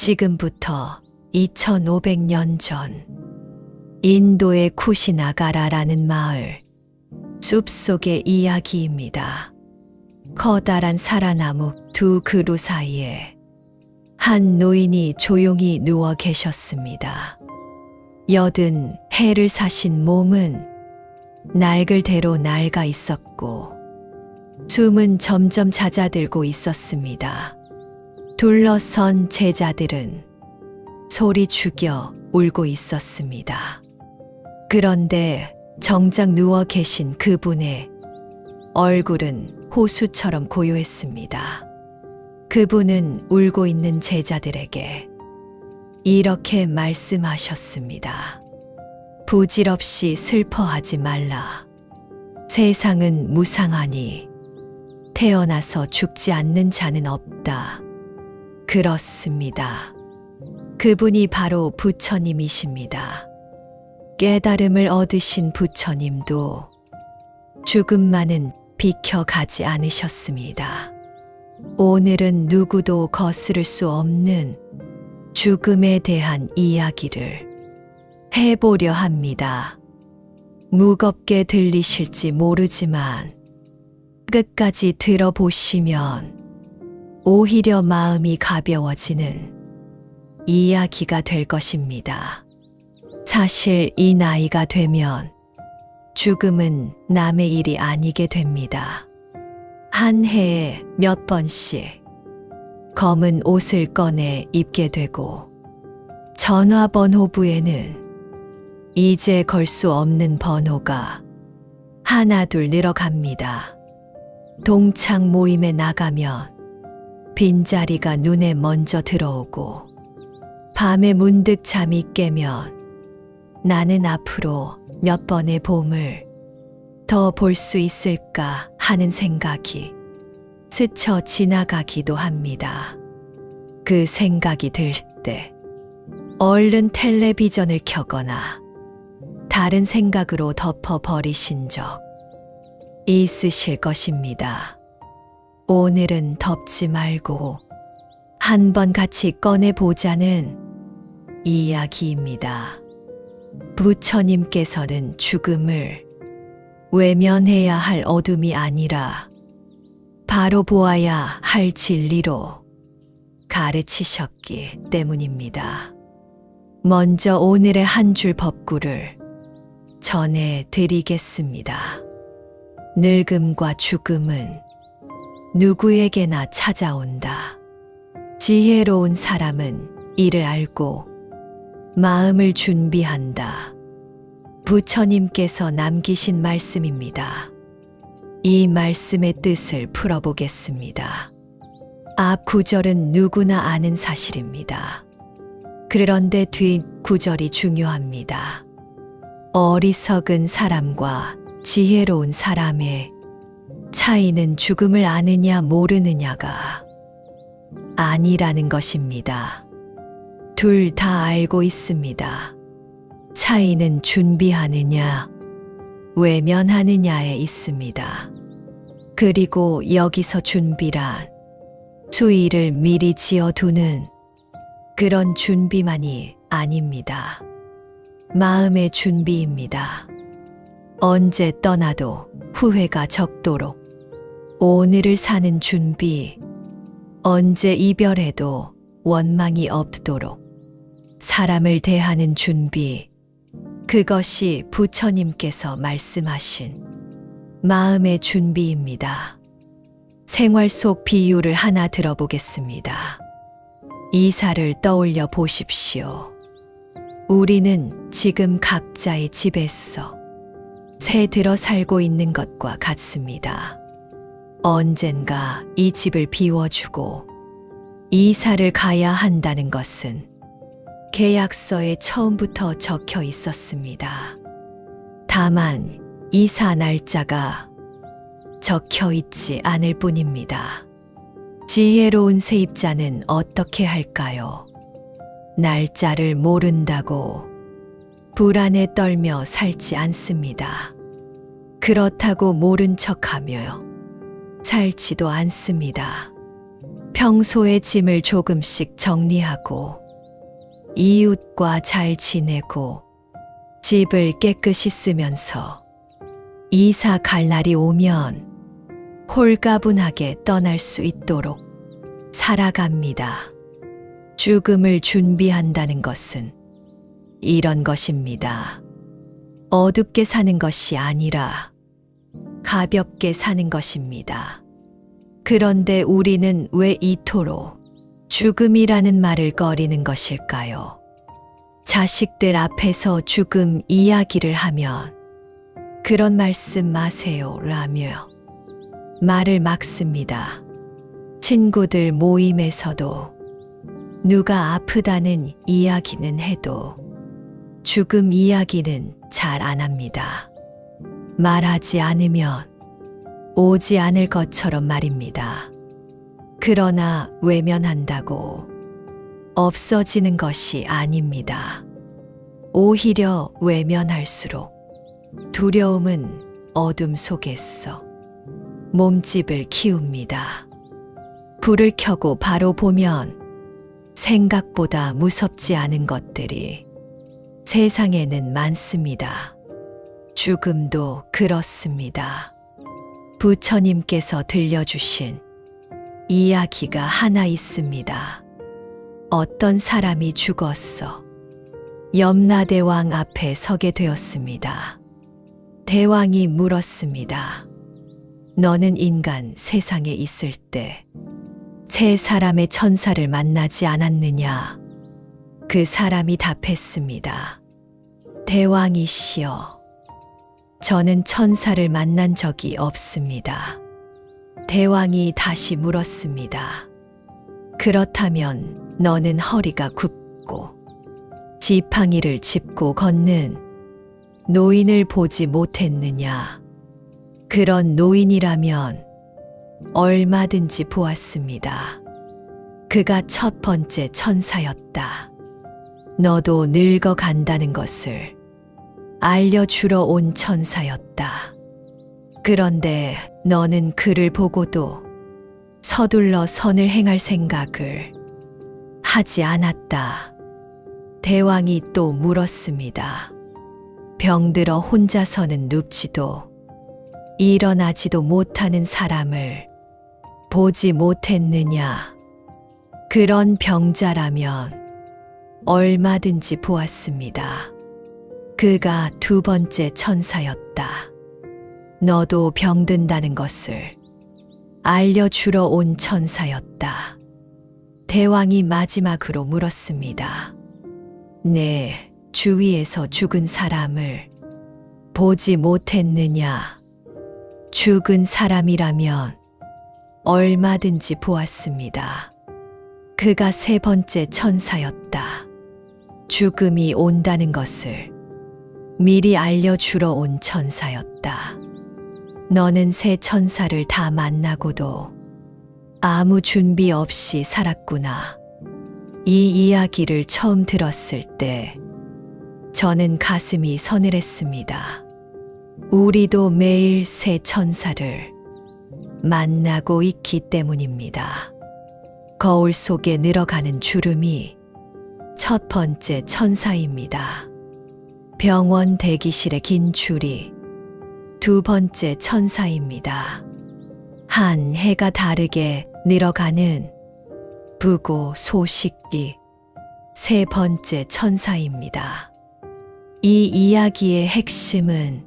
지금부터 2500년 전 인도의 쿠시나가라라는 마을 숲속의 이야기입니다. 커다란 사라나무 두 그루 사이에 한 노인이 조용히 누워 계셨습니다. 여든 해를 사신 몸은 낡을 대로 낡아 있었고 숨은 점점 잦아들고 있었습니다. 둘러선 제자들은 소리 죽여 울고 있었습니다. 그런데 정작 누워 계신 그분의 얼굴은 호수처럼 고요했습니다. 그분은 울고 있는 제자들에게 이렇게 말씀하셨습니다. 부질없이 슬퍼하지 말라. 세상은 무상하니 태어나서 죽지 않는 자는 없다. 그렇습니다. 그분이 바로 부처님이십니다. 깨달음을 얻으신 부처님도 죽음만은 비켜가지 않으셨습니다. 오늘은 누구도 거스를 수 없는 죽음에 대한 이야기를 해보려 합니다. 무겁게 들리실지 모르지만 끝까지 들어보시면 오히려 마음이 가벼워지는 이야기가 될 것입니다. 사실 이 나이가 되면 죽음은 남의 일이 아니게 됩니다. 한 해에 몇 번씩 검은 옷을 꺼내 입게 되고 전화번호부에는 이제 걸 수 없는 번호가 하나둘 늘어갑니다. 동창 모임에 나가면 빈자리가 눈에 먼저 들어오고 밤에 문득 잠이 깨면 나는 앞으로 몇 번의 봄을 더 볼 수 있을까 하는 생각이 스쳐 지나가기도 합니다. 그 생각이 들 때 얼른 텔레비전을 켜거나 다른 생각으로 덮어버리신 적 있으실 것입니다. 오늘은 덮지 말고 한번 같이 꺼내보자는 이야기입니다. 부처님께서는 죽음을 외면해야 할 어둠이 아니라 바로 보아야 할 진리로 가르치셨기 때문입니다. 먼저 오늘의 한 줄 법구를 전해드리겠습니다. 늙음과 죽음은 누구에게나 찾아온다. 지혜로운 사람은 이를 알고 마음을 준비한다. 부처님께서 남기신 말씀입니다. 이 말씀의 뜻을 풀어보겠습니다. 앞 구절은 누구나 아는 사실입니다. 그런데 뒷 구절이 중요합니다. 어리석은 사람과 지혜로운 사람의 차이는 죽음을 아느냐 모르느냐가 아니라는 것입니다. 둘 다 알고 있습니다. 차이는 준비하느냐, 외면하느냐에 있습니다. 그리고 여기서 준비란 수의를 미리 지어두는 그런 준비만이 아닙니다. 마음의 준비입니다. 언제 떠나도 후회가 적도록 오늘을 사는 준비, 언제 이별해도 원망이 없도록 사람을 대하는 준비, 그것이 부처님께서 말씀하신 마음의 준비입니다. 생활 속 비유를 하나 들어보겠습니다. 이사를 떠올려 보십시오. 우리는 지금 각자의 집에서 새 들어 살고 있는 것과 같습니다. 언젠가 이 집을 비워주고 이사를 가야 한다는 것은 계약서에 처음부터 적혀 있었습니다. 다만 이사 날짜가 적혀 있지 않을 뿐입니다. 지혜로운 세입자는 어떻게 할까요? 날짜를 모른다고 불안에 떨며 살지 않습니다. 그렇다고 모른 척하며 살지도 않습니다. 평소의 짐을 조금씩 정리하고 이웃과 잘 지내고 집을 깨끗이 쓰면서 이사 갈 날이 오면 홀가분하게 떠날 수 있도록 살아갑니다. 죽음을 준비한다는 것은 이런 것입니다. 어둡게 사는 것이 아니라 가볍게 사는 것입니다. 그런데 우리는 왜 이토록 죽음이라는 말을 꺼리는 것일까요? 자식들 앞에서 죽음 이야기를 하면 그런 말씀 마세요 라며 말을 막습니다. 친구들 모임에서도 누가 아프다는 이야기는 해도 죽음 이야기는 잘 안 합니다. 말하지 않으면 오지 않을 것처럼 말입니다. 그러나 외면한다고 없어지는 것이 아닙니다. 오히려 외면할수록 두려움은 어둠 속에서 몸집을 키웁니다. 불을 켜고 바로 보면 생각보다 무섭지 않은 것들이 세상에는 많습니다. 죽음도 그렇습니다. 부처님께서 들려주신 이야기가 하나 있습니다. 어떤 사람이 죽었어. 염라대왕 앞에 서게 되었습니다. 대왕이 물었습니다. 너는 인간 세상에 있을 때 세 사람의 천사를 만나지 않았느냐? 그 사람이 답했습니다. 대왕이시여, 저는 천사를 만난 적이 없습니다. 대왕이 다시 물었습니다. 그렇다면 너는 허리가 굽고 지팡이를 짚고 걷는 노인을 보지 못했느냐? 그런 노인이라면 얼마든지 보았습니다. 그가 첫 번째 천사였다. 너도 늙어간다는 것을 알려주러 온 천사였다. 그런데 너는 그를 보고도 서둘러 선을 행할 생각을 하지 않았다. 대왕이 또 물었습니다. 병들어 혼자서는 눕지도 일어나지도 못하는 사람을 보지 못했느냐? 그런 병자라면 얼마든지 보았습니다. 그가 두 번째 천사였다. 너도 병든다는 것을 알려주러 온 천사였다. 대왕이 마지막으로 물었습니다. 내 주위에서 죽은 사람을 보지 못했느냐? 죽은 사람이라면 얼마든지 보았습니다. 그가 세 번째 천사였다. 죽음이 온다는 것을 미리 알려주러 온 천사였다. 너는 세 천사를 다 만나고도 아무 준비 없이 살았구나. 이 이야기를 처음 들었을 때 저는 가슴이 서늘했습니다. 우리도 매일 새 천사를 만나고 있기 때문입니다. 거울 속에 늘어가는 주름이 첫 번째 천사입니다. 병원 대기실의 긴 줄이 두 번째 천사입니다. 한 해가 다르게 늘어가는 부고 소식이 세 번째 천사입니다. 이 이야기의 핵심은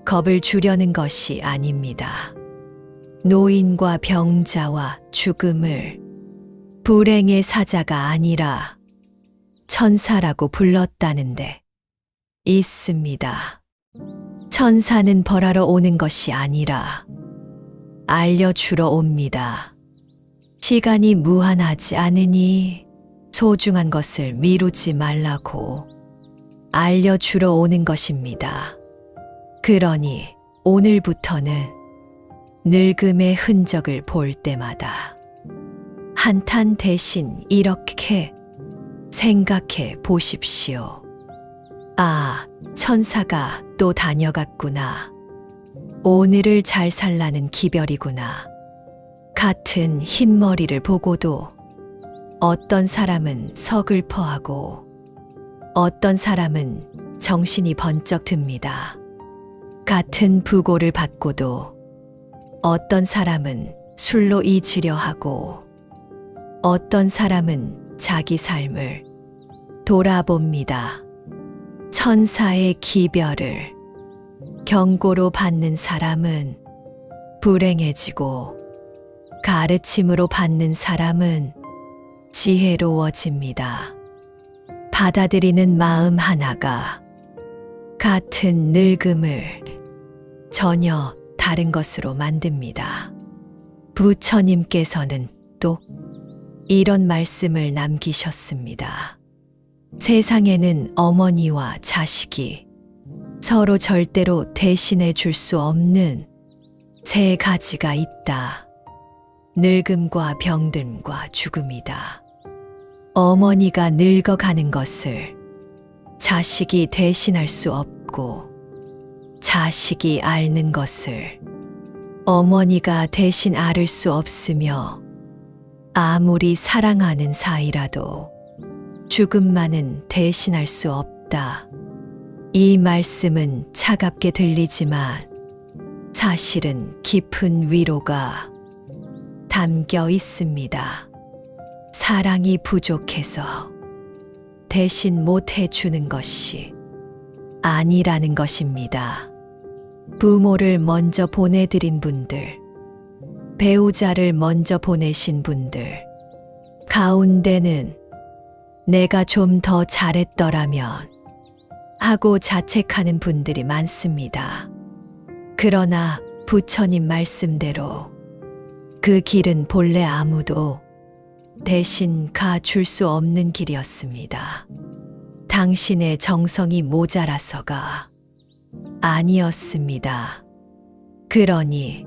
겁을 주려는 것이 아닙니다. 노인과 병자와 죽음을 불행의 사자가 아니라 천사라고 불렀다는데 있습니다. 천사는 벌하러 오는 것이 아니라 알려주러 옵니다. 시간이 무한하지 않으니 소중한 것을 미루지 말라고 알려주러 오는 것입니다. 그러니 오늘부터는 늙음의 흔적을 볼 때마다 한탄 대신 이렇게 생각해 보십시오. 아, 천사가 또 다녀갔구나. 오늘을 잘 살라는 기별이구나. 같은 흰머리를 보고도 어떤 사람은 서글퍼하고 어떤 사람은 정신이 번쩍 듭니다. 같은 부고를 받고도 어떤 사람은 술로 잊으려 하고 어떤 사람은 자기 삶을 돌아봅니다. 천사의 기별을 경고로 받는 사람은 불행해지고 가르침으로 받는 사람은 지혜로워집니다. 받아들이는 마음 하나가 같은 늙음을 전혀 다른 것으로 만듭니다. 부처님께서는 또 이런 말씀을 남기셨습니다. 세상에는 어머니와 자식이 서로 절대로 대신해 줄 수 없는 세 가지가 있다. 늙음과 병듦과 죽음이다. 어머니가 늙어가는 것을 자식이 대신할 수 없고 자식이 앓는 것을 어머니가 대신 앓을 수 없으며 아무리 사랑하는 사이라도 죽음만은 대신할 수 없다. 이 말씀은 차갑게 들리지만 사실은 깊은 위로가 담겨 있습니다. 사랑이 부족해서 대신 못 해주는 것이 아니라는 것입니다. 부모를 먼저 보내드린 분들, 배우자를 먼저 보내신 분들, 가운데는 내가 좀 더 잘했더라면 하고 자책하는 분들이 많습니다. 그러나 부처님 말씀대로 그 길은 본래 아무도 대신 가줄 수 없는 길이었습니다. 당신의 정성이 모자라서가 아니었습니다. 그러니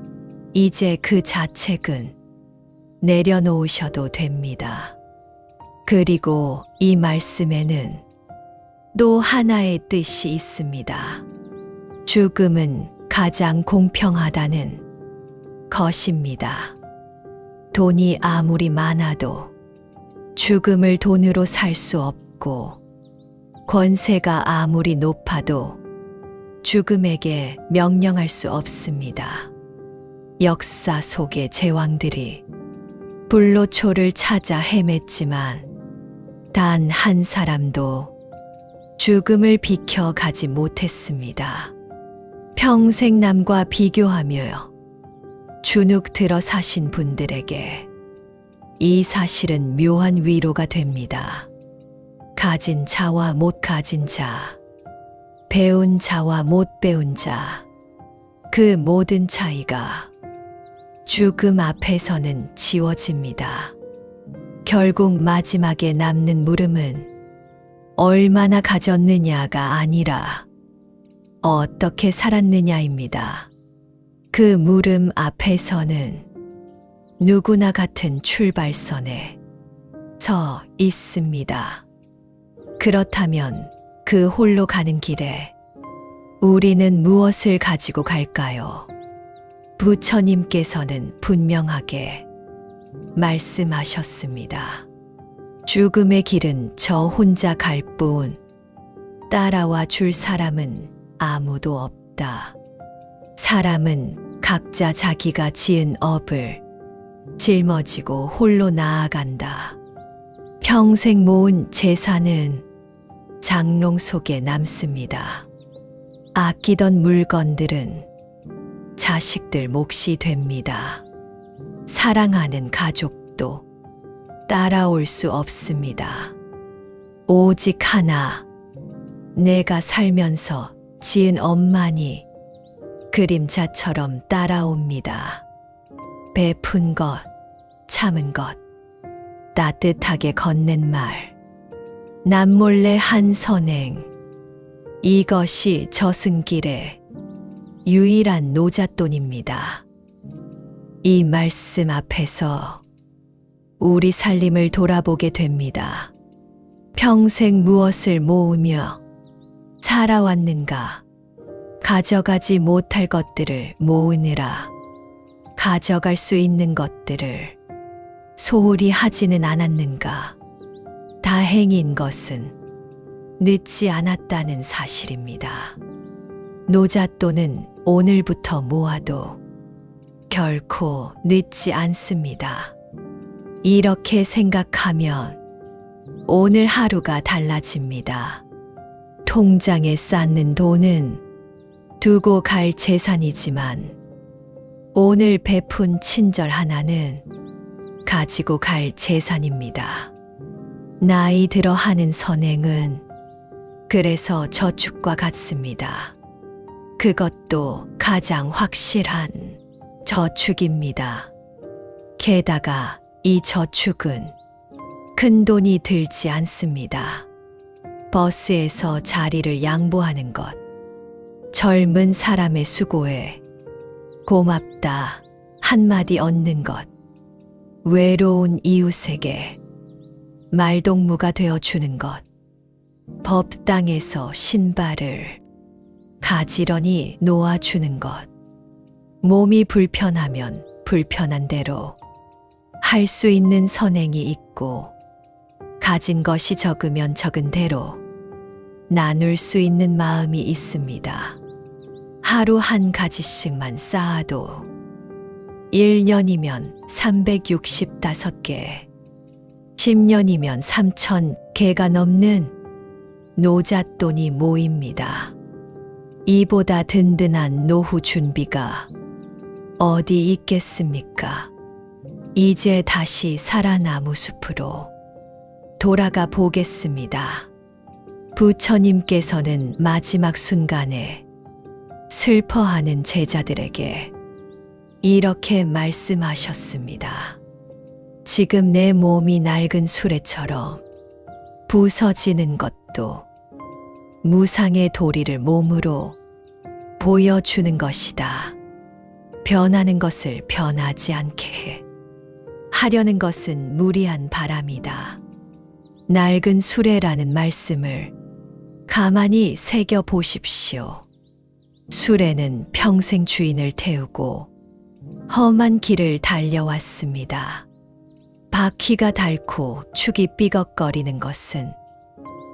이제 그 자책은 내려놓으셔도 됩니다. 그리고 이 말씀에는 또 하나의 뜻이 있습니다. 죽음은 가장 공평하다는 것입니다. 돈이 아무리 많아도 죽음을 돈으로 살 수 없고 권세가 아무리 높아도 죽음에게 명령할 수 없습니다. 역사 속의 제왕들이 불로초를 찾아 헤맸지만 단 한 사람도 죽음을 비켜가지 못했습니다. 평생 남과 비교하며 주눅 들어 사신 분들에게 이 사실은 묘한 위로가 됩니다. 가진 자와 못 가진 자, 배운 자와 못 배운 자, 그 모든 차이가 죽음 앞에서는 지워집니다. 결국 마지막에 남는 물음은 얼마나 가졌느냐가 아니라 어떻게 살았느냐입니다. 그 물음 앞에서는 누구나 같은 출발선에 서 있습니다. 그렇다면 그 홀로 가는 길에 우리는 무엇을 가지고 갈까요? 부처님께서는 분명하게 말씀하셨습니다. 죽음의 길은 저 혼자 갈 뿐 따라와 줄 사람은 아무도 없다. 사람은 각자 자기가 지은 업을 짊어지고 홀로 나아간다. 평생 모은 재산은 장롱 속에 남습니다. 아끼던 물건들은 자식들 몫이 됩니다. 사랑하는 가족도 따라올 수 없습니다. 오직 하나, 내가 살면서 지은 업만이 그림자처럼 따라옵니다. 베푼 것, 참은 것, 따뜻하게 건넨 말, 남몰래 한 선행, 이것이 저승길의 유일한 노잣돈입니다. 이 말씀 앞에서 우리 살림을 돌아보게 됩니다. 평생 무엇을 모으며 살아왔는가? 가져가지 못할 것들을 모으느라 가져갈 수 있는 것들을 소홀히 하지는 않았는가. 다행인 것은 늦지 않았다는 사실입니다. 노잣돈은 오늘부터 모아도 결코 늦지 않습니다. 이렇게 생각하면 오늘 하루가 달라집니다. 통장에 쌓는 돈은 두고 갈 재산이지만 오늘 베푼 친절 하나는 가지고 갈 재산입니다. 나이 들어 하는 선행은 그래서 저축과 같습니다. 그것도 가장 확실한 저축입니다. 게다가 이 저축은 큰 돈이 들지 않습니다. 버스에서 자리를 양보하는 것, 젊은 사람의 수고에 고맙다 한마디 얻는 것, 외로운 이웃에게 말동무가 되어주는 것, 법당에서 신발을 가지런히 놓아주는 것, 몸이 불편하면 불편한 대로 할 수 있는 선행이 있고, 가진 것이 적으면 적은 대로 나눌 수 있는 마음이 있습니다. 하루 한 가지씩만 쌓아도 1년이면 365개, 10년이면 3,000개가 넘는 노잣돈이 모입니다. 이보다 든든한 노후 준비가 어디 있겠습니까? 이제 다시 살아나무 숲으로 돌아가 보겠습니다. 부처님께서는 마지막 순간에 슬퍼하는 제자들에게 이렇게 말씀하셨습니다. 지금 내 몸이 낡은 수레처럼 부서지는 것도 무상의 도리를 몸으로 보여주는 것이다. 변하는 것을 변하지 않게 하려는 것은 무리한 바람이다. 낡은 수레라는 말씀을 가만히 새겨 보십시오. 수레는 평생 주인을 태우고 험한 길을 달려왔습니다. 바퀴가 닳고 축이 삐걱거리는 것은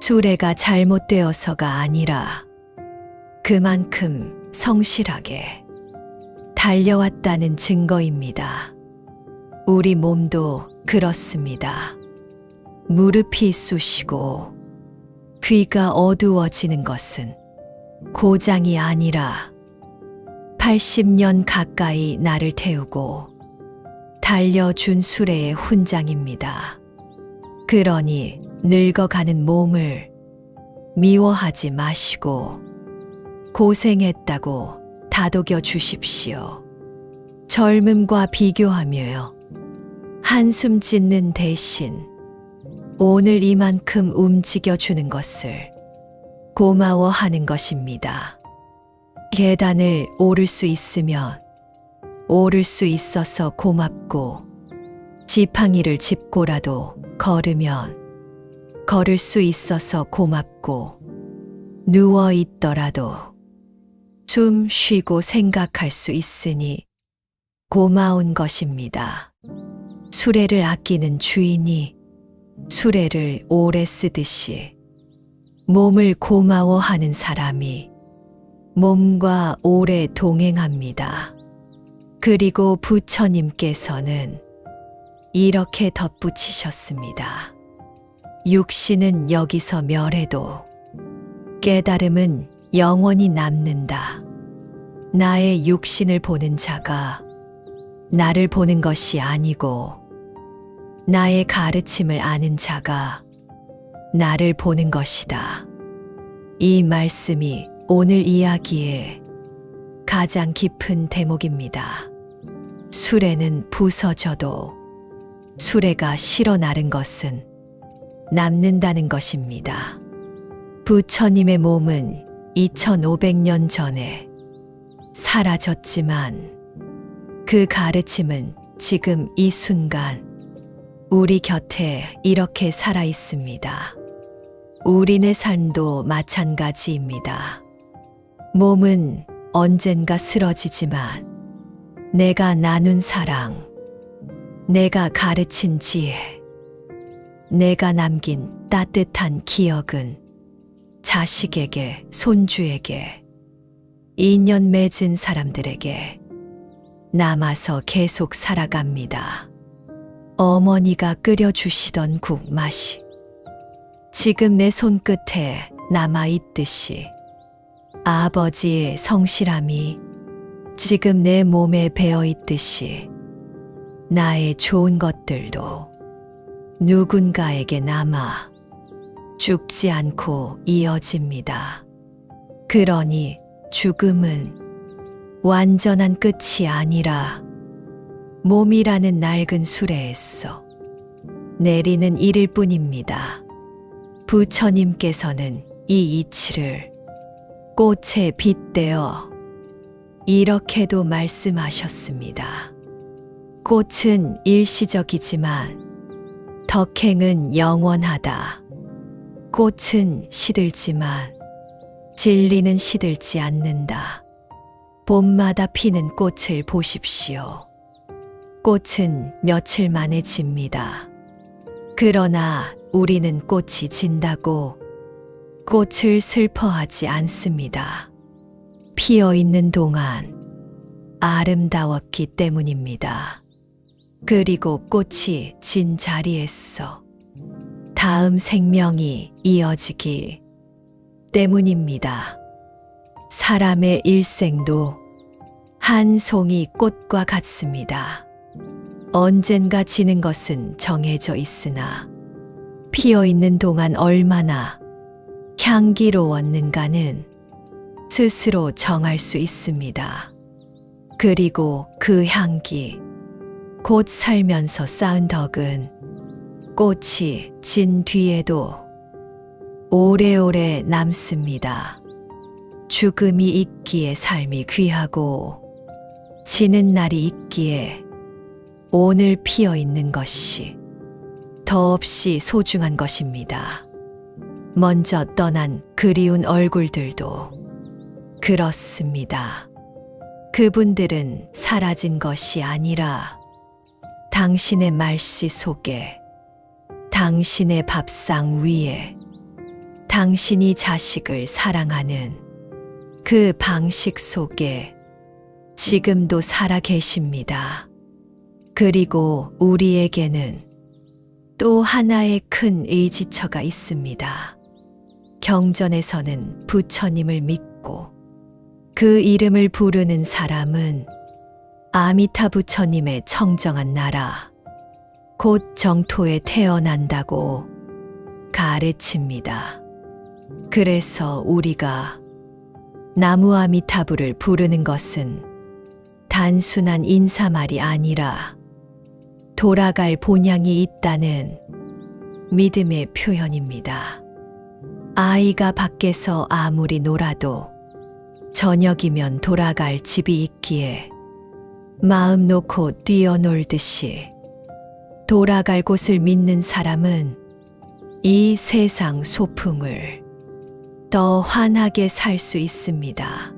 수레가 잘못되어서가 아니라 그만큼 성실하게 달려왔다는 증거입니다. 우리 몸도 그렇습니다. 무릎이 쑤시고 귀가 어두워지는 것은 고장이 아니라 80년 가까이 나를 태우고 달려준 수레의 훈장입니다. 그러니 늙어가는 몸을 미워하지 마시고 고생했다고 다독여 주십시오. 젊음과 비교하며요. 한숨 짓는 대신 오늘 이만큼 움직여주는 것을 고마워하는 것입니다. 계단을 오를 수 있으면 오를 수 있어서 고맙고, 지팡이를 짚고라도 걸으면 걸을 수 있어서 고맙고, 누워 있더라도 숨 쉬고 생각할 수 있으니 고마운 것입니다. 수레를 아끼는 주인이 수레를 오래 쓰듯이 몸을 고마워하는 사람이 몸과 오래 동행합니다. 그리고 부처님께서는 이렇게 덧붙이셨습니다. 육신은 여기서 멸해도 깨달음은 영원히 남는다. 나의 육신을 보는 자가 나를 보는 것이 아니고, 나의 가르침을 아는 자가 나를 보는 것이다. 이 말씀이 오늘 이야기의 가장 깊은 대목입니다. 수레는 부서져도 수레가 실어 나른 것은 남는다는 것입니다. 부처님의 몸은 2500년 전에 사라졌지만 그 가르침은 지금 이 순간 우리 곁에 이렇게 살아 있습니다. 우리네 삶도 마찬가지입니다. 몸은 언젠가 쓰러지지만 내가 나눈 사랑, 내가 가르친 지혜, 내가 남긴 따뜻한 기억은 자식에게, 손주에게, 인연 맺은 사람들에게 남아서 계속 살아갑니다. 어머니가 끓여주시던 국 맛이 지금 내 손끝에 남아있듯이 아버지의 성실함이 지금 내 몸에 배어있듯이 나의 좋은 것들도 누군가에게 남아 죽지 않고 이어집니다. 그러니 죽음은 완전한 끝이 아니라 몸이라는 낡은 수레에서 내리는 일일 뿐입니다. 부처님께서는 이 이치를 꽃에 빗대어 이렇게도 말씀하셨습니다. 꽃은 일시적이지만 덕행은 영원하다. 꽃은 시들지만 진리는 시들지 않는다. 봄마다 피는 꽃을 보십시오. 꽃은 며칠 만에 집니다. 그러나 우리는 꽃이 진다고 꽃을 슬퍼하지 않습니다. 피어 있는 동안 아름다웠기 때문입니다. 그리고 꽃이 진 자리에서 다음 생명이 이어지기 때문입니다. 사람의 일생도 한 송이 꽃과 같습니다. 언젠가 지는 것은 정해져 있으나 피어 있는 동안 얼마나 향기로웠는가는 스스로 정할 수 있습니다. 그리고 그 향기, 곧 살면서 쌓은 덕은 꽃이 진 뒤에도 오래오래 남습니다. 죽음이 있기에 삶이 귀하고 지는 날이 있기에 오늘 피어 있는 것이 더없이 소중한 것입니다. 먼저 떠난 그리운 얼굴들도 그렇습니다. 그분들은 사라진 것이 아니라 당신의 말씨 속에, 당신의 밥상 위에, 당신이 자식을 사랑하는 그 방식 속에 지금도 살아 계십니다. 그리고 우리에게는 또 하나의 큰 의지처가 있습니다. 경전에서는 부처님을 믿고 그 이름을 부르는 사람은 아미타 부처님의 청정한 나라, 곧 정토에 태어난다고 가르칩니다. 그래서 우리가 나무 아미타부를 부르는 것은 단순한 인사말이 아니라 돌아갈 본향이 있다는 믿음의 표현입니다. 아이가 밖에서 아무리 놀아도 저녁이면 돌아갈 집이 있기에 마음 놓고 뛰어놀듯이 돌아갈 곳을 믿는 사람은 이 세상 소풍을 더 환하게 살 수 있습니다.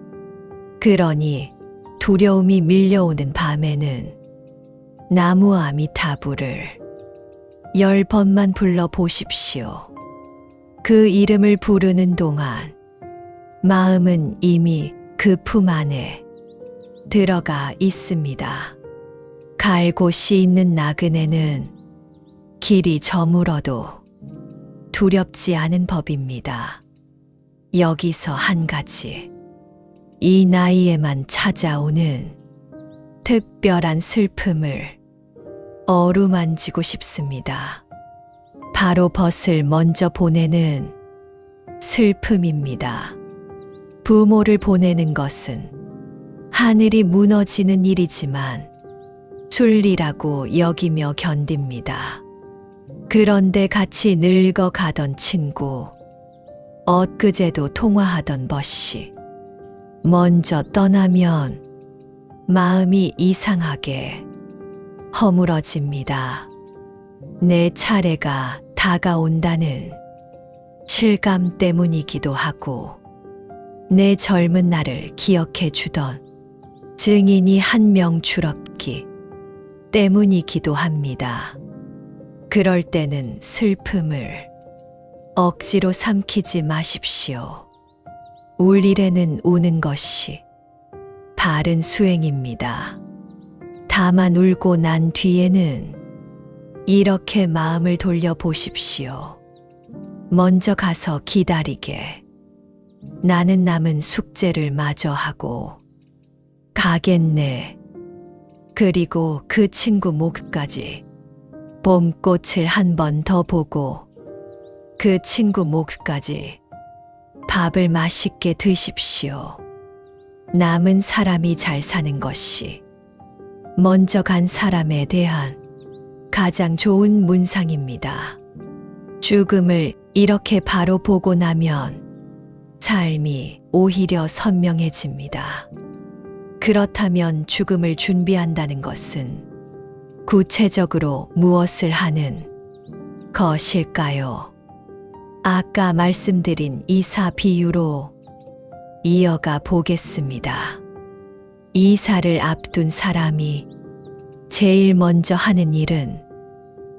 그러니 두려움이 밀려오는 밤에는 나무 아미타부를 10번만 불러 보십시오. 그 이름을 부르는 동안 마음은 이미 그 품 안에 들어가 있습니다. 갈 곳이 있는 나그네는 길이 저물어도 두렵지 않은 법입니다. 여기서 한 가지, 이 나이에만 찾아오는 특별한 슬픔을 어루만지고 싶습니다. 바로 벗을 먼저 보내는 슬픔입니다. 부모를 보내는 것은 하늘이 무너지는 일이지만 순리라고 여기며 견딥니다. 그런데 같이 늙어가던 친구, 엊그제도 통화하던 벗이 먼저 떠나면 마음이 이상하게 허물어집니다. 내 차례가 다가온다는 실감 때문이기도 하고 내 젊은 날을 기억해 주던 증인이 한 명 줄었기 때문이기도 합니다. 그럴 때는 슬픔을 억지로 삼키지 마십시오. 울 일에는 우는 것이 바른 수행입니다. 다만 울고 난 뒤에는 이렇게 마음을 돌려보십시오. 먼저 가서 기다리게. 나는 남은 숙제를 마저 하고 가겠네. 그리고 그 친구 목까지 봄꽃을 한 번 더 보고 그 친구 목까지 밥을 맛있게 드십시오. 남은 사람이 잘 사는 것이 먼저 간 사람에 대한 가장 좋은 문상입니다. 죽음을 이렇게 바로 보고 나면 삶이 오히려 선명해집니다. 그렇다면 죽음을 준비한다는 것은 구체적으로 무엇을 하는 것일까요? 아까 말씀드린 이사 비유로 이어가 보겠습니다. 이사를 앞둔 사람이 제일 먼저 하는 일은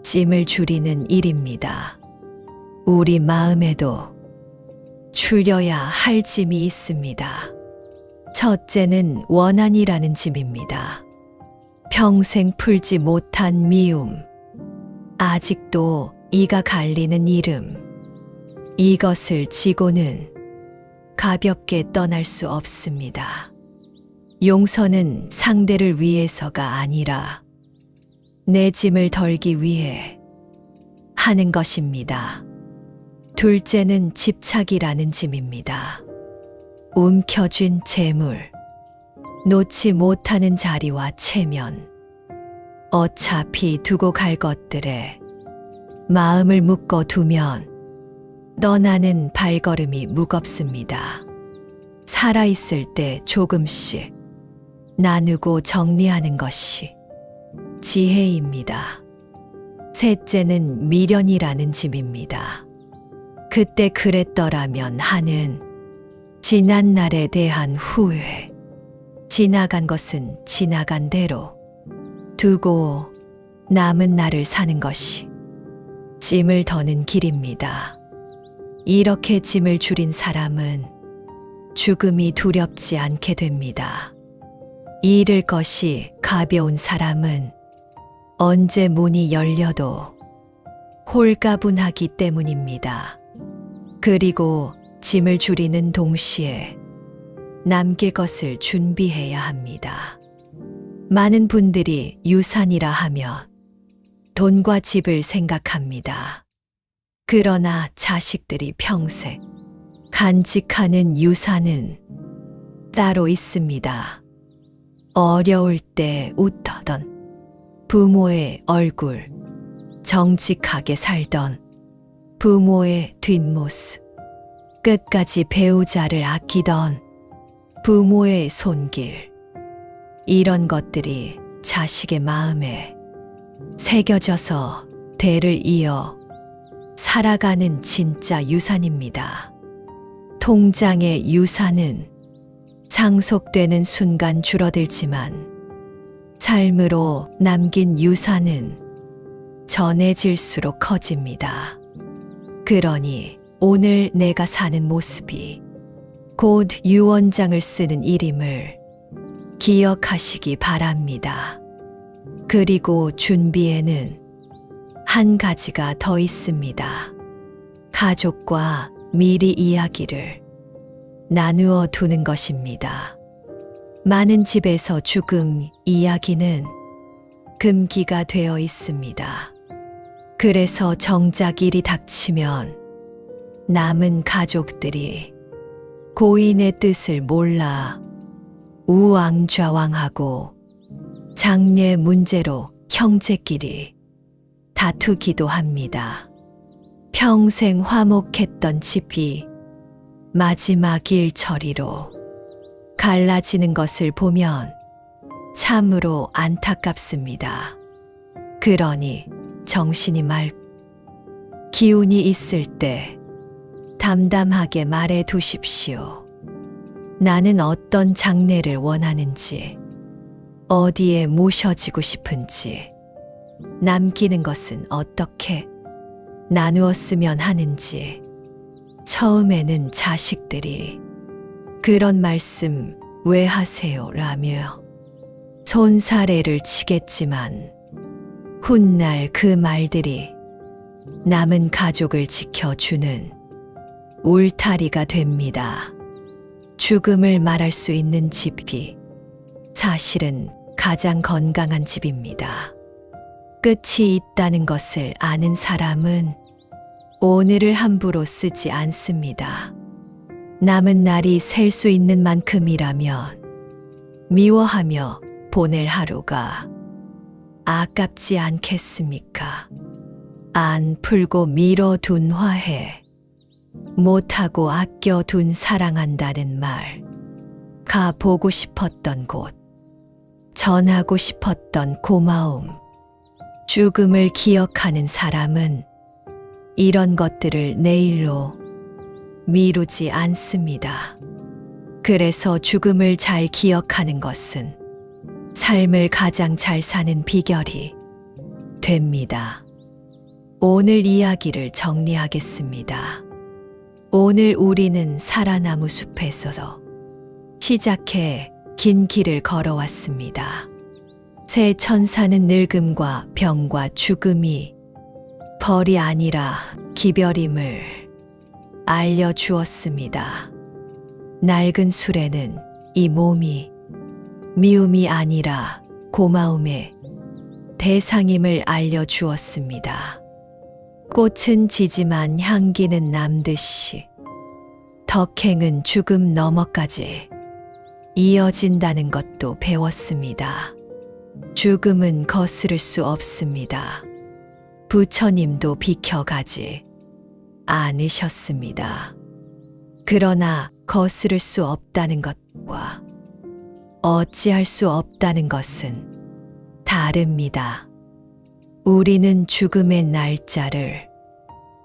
짐을 줄이는 일입니다. 우리 마음에도 줄여야 할 짐이 있습니다. 첫째는 원한이라는 짐입니다. 평생 풀지 못한 미움, 아직도 이가 갈리는 이름, 이것을 지고는 가볍게 떠날 수 없습니다. 용서는 상대를 위해서가 아니라 내 짐을 덜기 위해 하는 것입니다. 둘째는 집착이라는 짐입니다. 움켜쥔 재물, 놓지 못하는 자리와 체면, 어차피 두고 갈 것들에 마음을 묶어 두면 떠나는 발걸음이 무겁습니다. 살아있을 때 조금씩 나누고 정리하는 것이 지혜입니다. 셋째는 미련이라는 짐입니다. 그때 그랬더라면 하는 지난 날에 대한 후회. 지나간 것은 지나간 대로 두고 남은 날을 사는 것이 짐을 더는 길입니다. 이렇게 짐을 줄인 사람은 죽음이 두렵지 않게 됩니다. 잃을 것이 가벼운 사람은 언제 문이 열려도 홀가분하기 때문입니다. 그리고 짐을 줄이는 동시에 남길 것을 준비해야 합니다. 많은 분들이 유산이라 하면 돈과 집을 생각합니다. 그러나 자식들이 평생 간직하는 유산은 따로 있습니다. 어려울 때 웃던 부모의 얼굴, 정직하게 살던 부모의 뒷모습, 끝까지 배우자를 아끼던 부모의 손길, 이런 것들이 자식의 마음에 새겨져서 대를 이어 살아가는 진짜 유산입니다. 통장의 유산은 상속되는 순간 줄어들지만 삶으로 남긴 유산은 전해질수록 커집니다. 그러니 오늘 내가 사는 모습이 곧 유언장을 쓰는 일임을 기억하시기 바랍니다. 그리고 준비에는 한 가지가 더 있습니다. 가족과 미리 이야기를 나누어 두는 것입니다. 많은 집에서 죽음 이야기는 금기가 되어 있습니다. 그래서 정작 일이 닥치면 남은 가족들이 고인의 뜻을 몰라 우왕좌왕하고 장례 문제로 형제끼리 다투기도 합니다. 평생 화목했던 집이 마지막 일처리로 갈라지는 것을 보면 참으로 안타깝습니다. 그러니 정신이 맑고 기운이 있을 때 담담하게 말해 두십시오. 나는 어떤 장례를 원하는지, 어디에 모셔지고 싶은지, 남기는 것은 어떻게 나누었으면 하는지, 처음에는 자식들이 그런 말씀 왜 하세요? 라며 손사래를 치겠지만 훗날 그 말들이 남은 가족을 지켜주는 울타리가 됩니다. 죽음을 말할 수 있는 집이 사실은 가장 건강한 집입니다. 끝이 있다는 것을 아는 사람은 오늘을 함부로 쓰지 않습니다. 남은 날이 셀 수 있는 만큼이라면 미워하며 보낼 하루가 아깝지 않겠습니까? 안 풀고 미뤄둔 화해, 못하고 아껴둔 사랑한다는 말, 가보고 싶었던 곳, 전하고 싶었던 고마움, 죽음을 기억하는 사람은 이런 것들을 내일로 미루지 않습니다. 그래서 죽음을 잘 기억하는 것은 삶을 가장 잘 사는 비결이 됩니다. 오늘 이야기를 정리하겠습니다. 오늘 우리는 사라나무 숲에서 시작해 긴 길을 걸어왔습니다. 새 천사는 늙음과 병과 죽음이 벌이 아니라 기별임을 알려주었습니다. 낡은 술에는 이 몸이 미움이 아니라 고마움의 대상임을 알려주었습니다. 꽃은 지지만 향기는 남듯이 덕행은 죽음 너머까지 이어진다는 것도 배웠습니다. 죽음은 거스를 수 없습니다. 부처님도 비켜가지 않으셨습니다. 그러나 거스를 수 없다는 것과 어찌할 수 없다는 것은 다릅니다. 우리는 죽음의 날짜를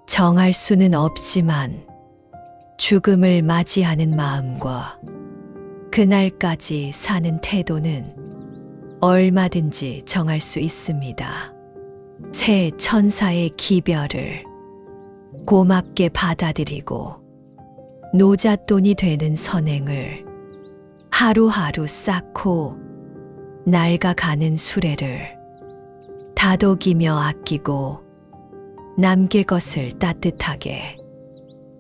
정할 수는 없지만 죽음을 맞이하는 마음과 그날까지 사는 태도는 얼마든지 정할 수 있습니다. 새 천사의 기별을 고맙게 받아들이고 노잣돈이 되는 선행을 하루하루 쌓고 낡아가는 수레를 다독이며 아끼고 남길 것을 따뜻하게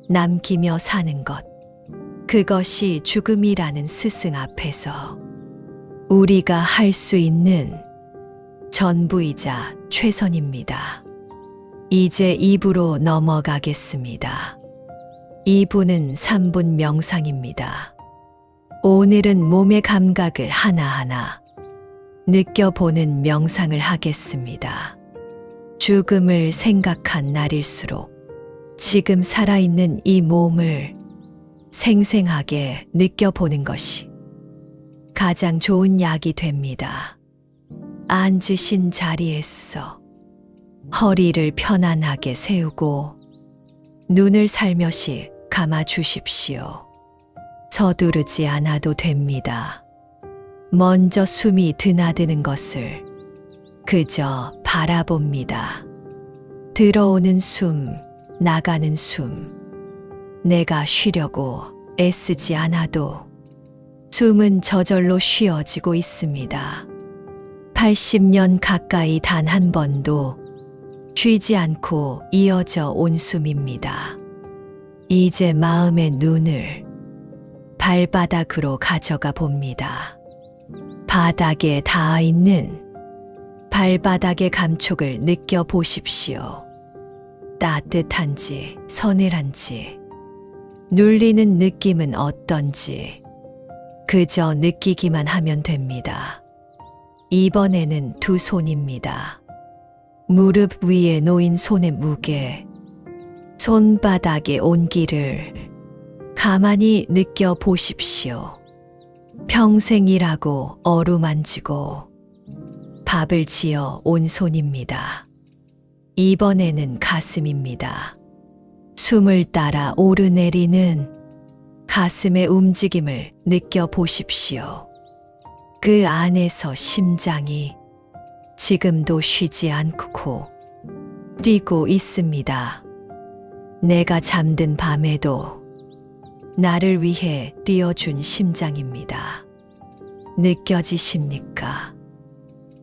남기며 사는 것, 그것이 죽음이라는 스승 앞에서 우리가 할 수 있는 전부이자 최선입니다. 이제 2부로 넘어가겠습니다. 2부는 3분 명상입니다. 오늘은 몸의 감각을 하나하나 느껴보는 명상을 하겠습니다. 죽음을 생각한 날일수록 지금 살아있는 이 몸을 생생하게 느껴보는 것이 가장 좋은 약이 됩니다. 앉으신 자리에서 허리를 편안하게 세우고 눈을 살며시 감아 주십시오. 서두르지 않아도 됩니다. 먼저 숨이 드나드는 것을 그저 바라봅니다. 들어오는 숨, 나가는 숨. 내가 쉬려고 애쓰지 않아도 숨은 저절로 쉬어지고 있습니다. 80년 가까이 단 한 번도 쉬지 않고 이어져 온 숨입니다. 이제 마음의 눈을 발바닥으로 가져가 봅니다. 바닥에 닿아 있는 발바닥의 감촉을 느껴보십시오. 따뜻한지 서늘한지 눌리는 느낌은 어떤지 그저 느끼기만 하면 됩니다. 이번에는 두 손입니다. 무릎 위에 놓인 손의 무게, 손바닥의 온기를 가만히 느껴보십시오. 평생 일하고 어루만지고 밥을 지어 온 손입니다. 이번에는 가슴입니다. 숨을 따라 오르내리는 가슴의 움직임을 느껴보십시오. 그 안에서 심장이 지금도 쉬지 않고 뛰고 있습니다. 내가 잠든 밤에도 나를 위해 뛰어준 심장입니다. 느껴지십니까?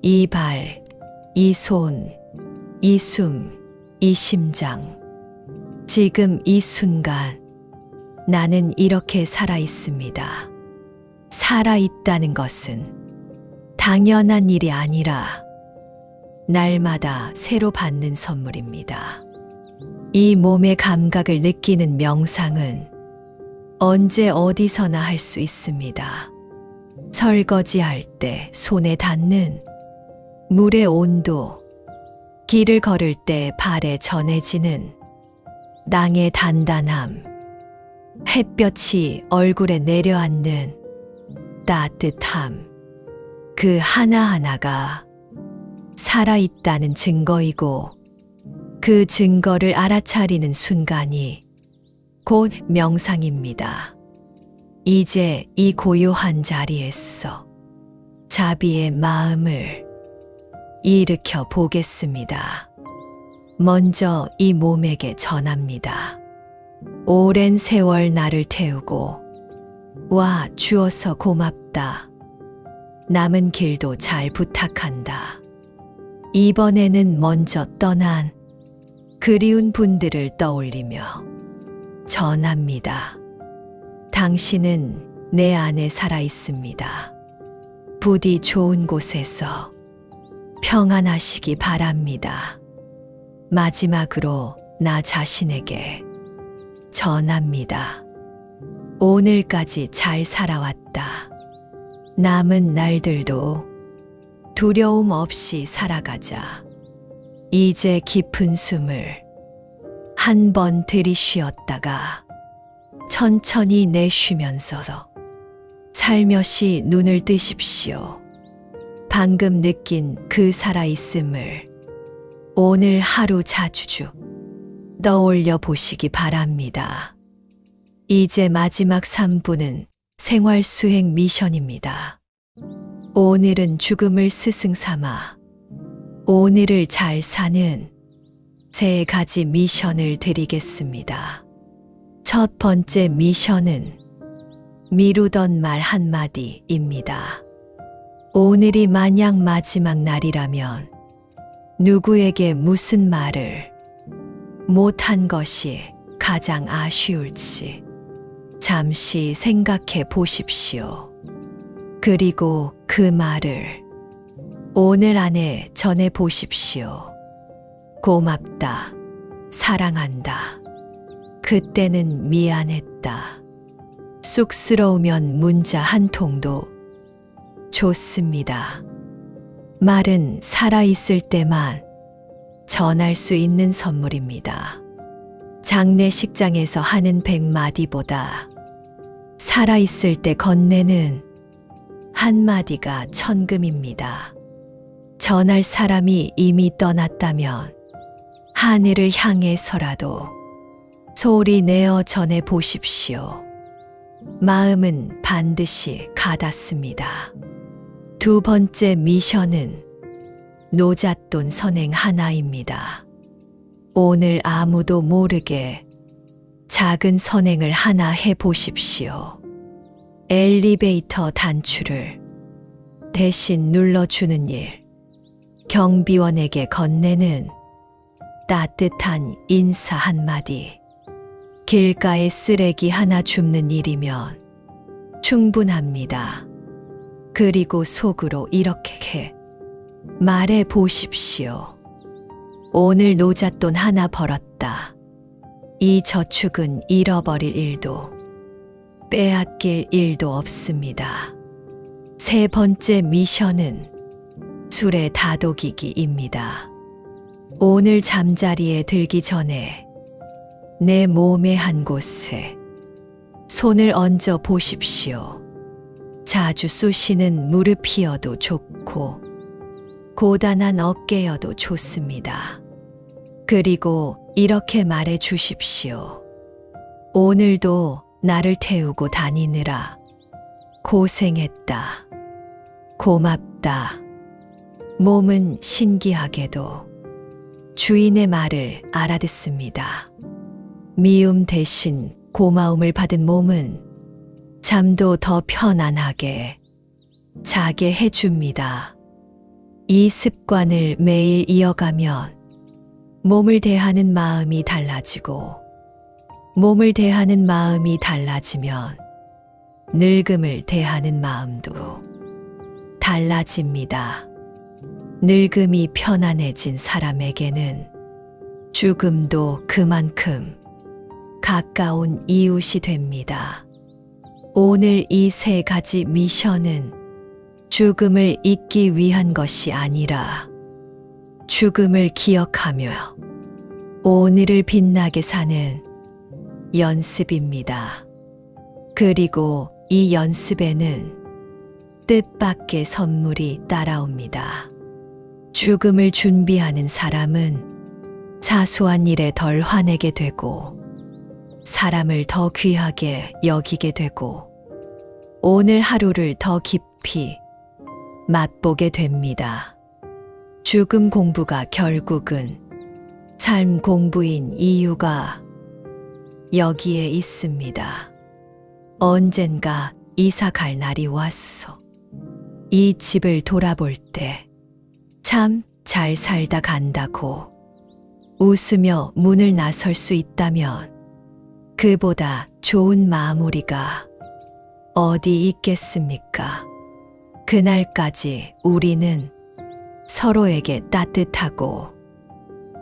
이 발, 이 손, 이 숨, 이 심장. 지금 이 순간 나는 이렇게 살아 있습니다. 살아 있다는 것은 당연한 일이 아니라 날마다 새로 받는 선물입니다. 이 몸의 감각을 느끼는 명상은 언제 어디서나 할 수 있습니다. 설거지할 때 손에 닿는 물의 온도, 길을 걸을 때 발에 전해지는 땅의 단단함, 햇볕이 얼굴에 내려앉는 따뜻함, 그 하나하나가 살아있다는 증거이고 그 증거를 알아차리는 순간이 곧 명상입니다. 이제 이 고요한 자리에서 자비의 마음을 일으켜 보겠습니다. 먼저 이 몸에게 전합니다. 오랜 세월 나를 태우고 와 주어서 고맙다. 남은 길도 잘 부탁한다. 이번에는 먼저 떠난 그리운 분들을 떠올리며 전합니다. 당신은 내 안에 살아 있습니다. 부디 좋은 곳에서 평안하시기 바랍니다. 마지막으로 나 자신에게 전합니다. 오늘까지 잘 살아왔다. 남은 날들도 두려움 없이 살아가자. 이제 깊은 숨을 한 번 들이쉬었다가 천천히 내쉬면서 살며시 눈을 뜨십시오. 방금 느낀 그 살아있음을 오늘 하루 자주 떠올려 보시기 바랍니다. 이제 마지막 3분은 생활 수행 미션입니다. 오늘은 죽음을 스승 삼아 오늘을 잘 사는 3가지 미션을 드리겠습니다. 첫 번째 미션은 미루던 말 한마디입니다. 오늘이 만약 마지막 날이라면 누구에게 무슨 말을 못한 것이 가장 아쉬울지 잠시 생각해 보십시오. 그리고 그 말을 오늘 안에 전해 보십시오. 고맙다. 사랑한다. 그때는 미안했다. 쑥스러우면 문자 한 통도 좋습니다. 말은 살아있을 때만 전할 수 있는 선물입니다. 장례식장에서 하는 100마디보다 살아있을 때 건네는 한마디가 천금입니다. 전할 사람이 이미 떠났다면 하늘을 향해서라도 소리 내어 전해 보십시오. 마음은 반드시 가닿습니다. 두 번째 미션은 노잣돈 선행 하나입니다. 오늘 아무도 모르게 작은 선행을 하나 해 보십시오. 엘리베이터 단추를 대신 눌러주는 일, 경비원에게 건네는 따뜻한 인사 한마디, 길가에 쓰레기 하나 줍는 일이면 충분합니다. 그리고 속으로 이렇게 말해 보십시오. 오늘 노잣돈 하나 벌었다. 이 저축은 잃어버릴 일도 빼앗길 일도 없습니다. 세 번째 미션은 술의 다독이기입니다. 오늘 잠자리에 들기 전에 내 몸의 한 곳에 손을 얹어 보십시오. 자주 쑤시는 무릎이어도 좋고 고단한 어깨여도 좋습니다. 그리고 이렇게 말해 주십시오. 오늘도 나를 태우고 다니느라 고생했다. 고맙다. 몸은 신기하게도 주인의 말을 알아듣습니다. 미움 대신 고마움을 받은 몸은 잠도 더 편안하게 자게 해줍니다. 이 습관을 매일 이어가면 몸을 대하는 마음이 달라지고, 몸을 대하는 마음이 달라지면 늙음을 대하는 마음도 달라집니다. 늙음이 편안해진 사람에게는 죽음도 그만큼 가까운 이웃이 됩니다. 오늘 이 세 가지 미션은 죽음을 잊기 위한 것이 아니라 죽음을 기억하며 오늘을 빛나게 사는 연습입니다. 그리고 이 연습에는 뜻밖의 선물이 따라옵니다. 죽음을 준비하는 사람은 사소한 일에 덜 화내게 되고, 사람을 더 귀하게 여기게 되고, 오늘 하루를 더 깊이 맛보게 됩니다. 죽음 공부가 결국은 삶 공부인 이유가 여기에 있습니다. 언젠가 이사 갈 날이 왔어. 이 집을 돌아볼 때 참 잘 살다 간다고 웃으며 문을 나설 수 있다면 그보다 좋은 마무리가 어디 있겠습니까? 그날까지 우리는 서로에게 따뜻하고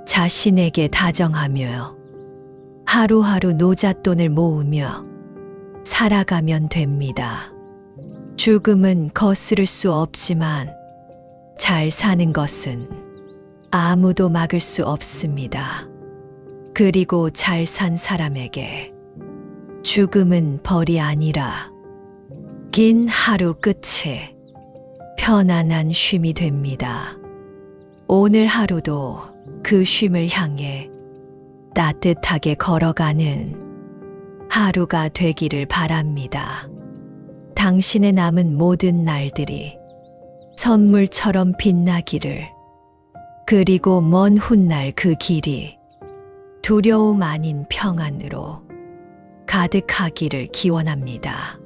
자신에게 다정하며 하루하루 노잣돈을 모으며 살아가면 됩니다. 죽음은 거스를 수 없지만 잘 사는 것은 아무도 막을 수 없습니다. 그리고 잘 산 사람에게 죽음은 벌이 아니라 긴 하루 끝에 편안한 쉼이 됩니다. 오늘 하루도 그 쉼을 향해 따뜻하게 걸어가는 하루가 되기를 바랍니다. 당신의 남은 모든 날들이 선물처럼 빛나기를, 그리고 먼 훗날 그 길이 두려움 아닌 평안으로 가득하기를 기원합니다.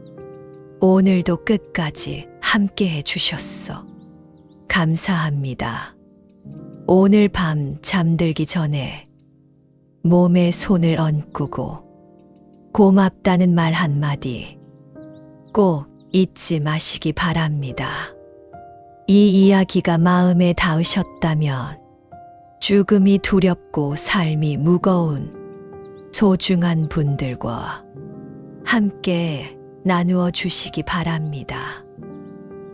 오늘도 끝까지 함께 해주셨어. 감사합니다. 오늘 밤 잠들기 전에 몸에 손을 얹고 고맙다는 말 한마디 꼭 잊지 마시기 바랍니다. 이 이야기가 마음에 닿으셨다면 죽음이 두렵고 삶이 무거운 소중한 분들과 함께 나누어 주시기 바랍니다.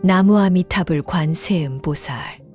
나무아미타불 관세음보살